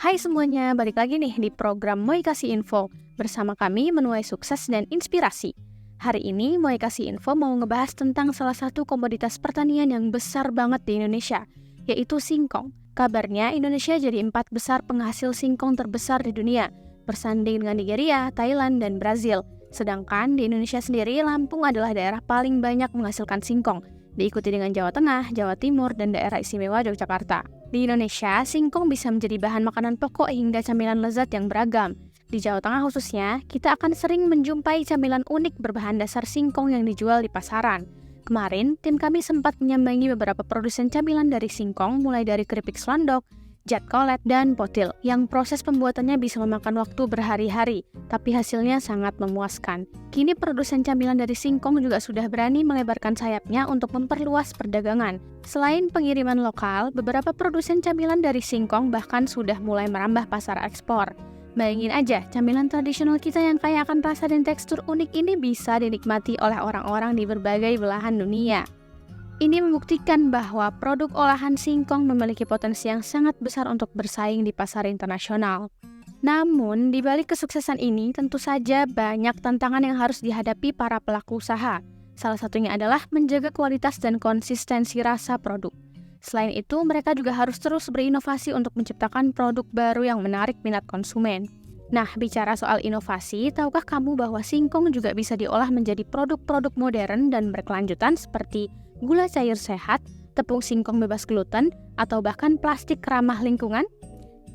Hai semuanya, balik lagi nih di program Moi Kasih Info. Bersama kami menuai sukses dan inspirasi. Hari ini Moi Kasih Info mau ngebahas tentang salah satu komoditas pertanian yang besar banget di Indonesia, yaitu singkong. Kabarnya Indonesia jadi 4 besar penghasil singkong terbesar di dunia, bersanding dengan Nigeria, Thailand, dan Brazil. Sedangkan di Indonesia sendiri, Lampung adalah daerah paling banyak menghasilkan singkong, diikuti dengan Jawa Tengah, Jawa Timur, dan daerah istimewa Yogyakarta. Di Indonesia, singkong bisa menjadi bahan makanan pokok hingga camilan lezat yang beragam. Di Jawa Tengah khususnya, kita akan sering menjumpai camilan unik berbahan dasar singkong yang dijual di pasaran. Kemarin, tim kami sempat menyambangi beberapa produsen camilan dari singkong, mulai dari keripik selandok, jat kolet, dan potil, yang proses pembuatannya bisa memakan waktu berhari-hari, tapi hasilnya sangat memuaskan. Kini produsen camilan dari singkong juga sudah berani melebarkan sayapnya untuk memperluas perdagangan. Selain pengiriman lokal, beberapa produsen camilan dari singkong bahkan sudah mulai merambah pasar ekspor. Bayangin aja, camilan tradisional kita yang kaya akan rasa dan tekstur unik ini bisa dinikmati oleh orang-orang di berbagai belahan dunia. Ini membuktikan bahwa produk olahan singkong memiliki potensi yang sangat besar untuk bersaing di pasar internasional. Namun, di balik kesuksesan ini, tentu saja banyak tantangan yang harus dihadapi para pelaku usaha. Salah satunya adalah menjaga kualitas dan konsistensi rasa produk. Selain itu, mereka juga harus terus berinovasi untuk menciptakan produk baru yang menarik minat konsumen. Nah, bicara soal inovasi, tahukah kamu bahwa singkong juga bisa diolah menjadi produk-produk modern dan berkelanjutan seperti gula cair sehat, tepung singkong bebas gluten, atau bahkan plastik ramah lingkungan?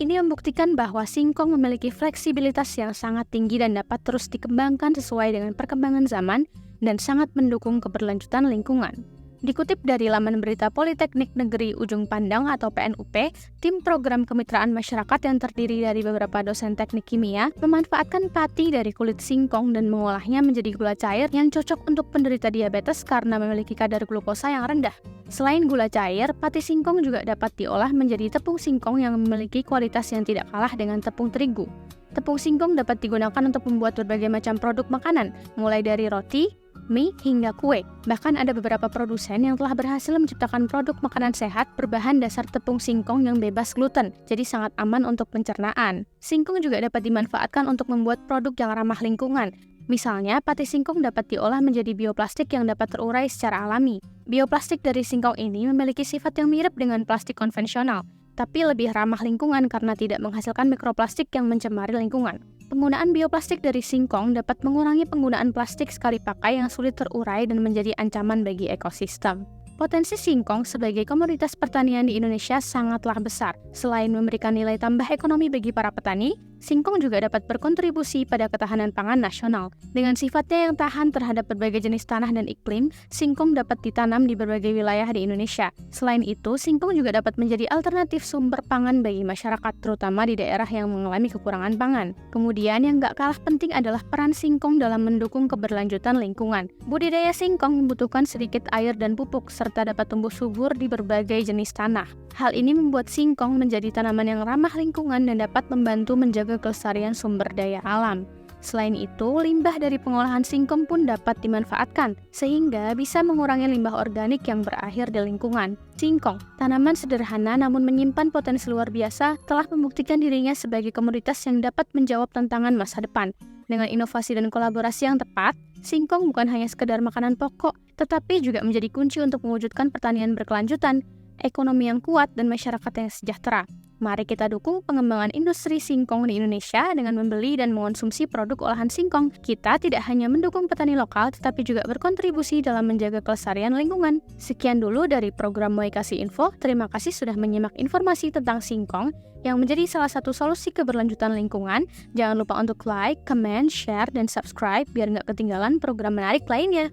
Ini membuktikan bahwa singkong memiliki fleksibilitas yang sangat tinggi dan dapat terus dikembangkan sesuai dengan perkembangan zaman dan sangat mendukung keberlanjutan lingkungan. Dikutip dari laman berita Politeknik Negeri Ujung Pandang atau PNUP, tim program kemitraan masyarakat yang terdiri dari beberapa dosen teknik kimia memanfaatkan pati dari kulit singkong dan mengolahnya menjadi gula cair yang cocok untuk penderita diabetes karena memiliki kadar glukosa yang rendah. Selain gula cair, pati singkong juga dapat diolah menjadi tepung singkong yang memiliki kualitas yang tidak kalah dengan tepung terigu. Tepung singkong dapat digunakan untuk membuat berbagai macam produk makanan, mulai dari roti, mie, hingga kue. Bahkan ada beberapa produsen yang telah berhasil menciptakan produk makanan sehat berbahan dasar tepung singkong yang bebas gluten, jadi sangat aman untuk pencernaan. Singkong juga dapat dimanfaatkan untuk membuat produk yang ramah lingkungan. Misalnya, pati singkong dapat diolah menjadi bioplastik yang dapat terurai secara alami. Bioplastik dari singkong ini memiliki sifat yang mirip dengan plastik konvensional, tapi lebih ramah lingkungan karena tidak menghasilkan mikroplastik yang mencemari lingkungan. Penggunaan bioplastik dari singkong dapat mengurangi penggunaan plastik sekali pakai yang sulit terurai dan menjadi ancaman bagi ekosistem. Potensi singkong sebagai komoditas pertanian di Indonesia sangatlah besar. Selain memberikan nilai tambah ekonomi bagi para petani, singkong juga dapat berkontribusi pada ketahanan pangan nasional. Dengan sifatnya yang tahan terhadap berbagai jenis tanah dan iklim, singkong dapat ditanam di berbagai wilayah di Indonesia. Selain itu, singkong juga dapat menjadi alternatif sumber pangan bagi masyarakat, terutama di daerah yang mengalami kekurangan pangan. Kemudian yang gak kalah penting adalah peran singkong dalam mendukung keberlanjutan lingkungan. Budidaya singkong membutuhkan sedikit air dan pupuk, serta dapat tumbuh subur di berbagai jenis tanah. Hal ini membuat singkong menjadi tanaman yang ramah lingkungan dan dapat membantu menjaga kelestarian sumber daya alam. Selain itu, limbah dari pengolahan singkong pun dapat dimanfaatkan, sehingga bisa mengurangi limbah organik yang berakhir di lingkungan. Singkong, tanaman sederhana namun menyimpan potensi luar biasa, telah membuktikan dirinya sebagai komoditas yang dapat menjawab tantangan masa depan. Dengan inovasi dan kolaborasi yang tepat, singkong bukan hanya sekedar makanan pokok, tetapi juga menjadi kunci untuk mewujudkan pertanian berkelanjutan, ekonomi yang kuat, dan masyarakat yang sejahtera. Mari kita dukung pengembangan industri singkong di Indonesia dengan membeli dan mengonsumsi produk olahan singkong. Kita tidak hanya mendukung petani lokal, tetapi juga berkontribusi dalam menjaga kelestarian lingkungan. Sekian dulu dari program Moi Kasih Info. Terima kasih sudah menyimak informasi tentang singkong yang menjadi salah satu solusi keberlanjutan lingkungan. Jangan lupa untuk like, comment, share, dan subscribe biar nggak ketinggalan program menarik lainnya.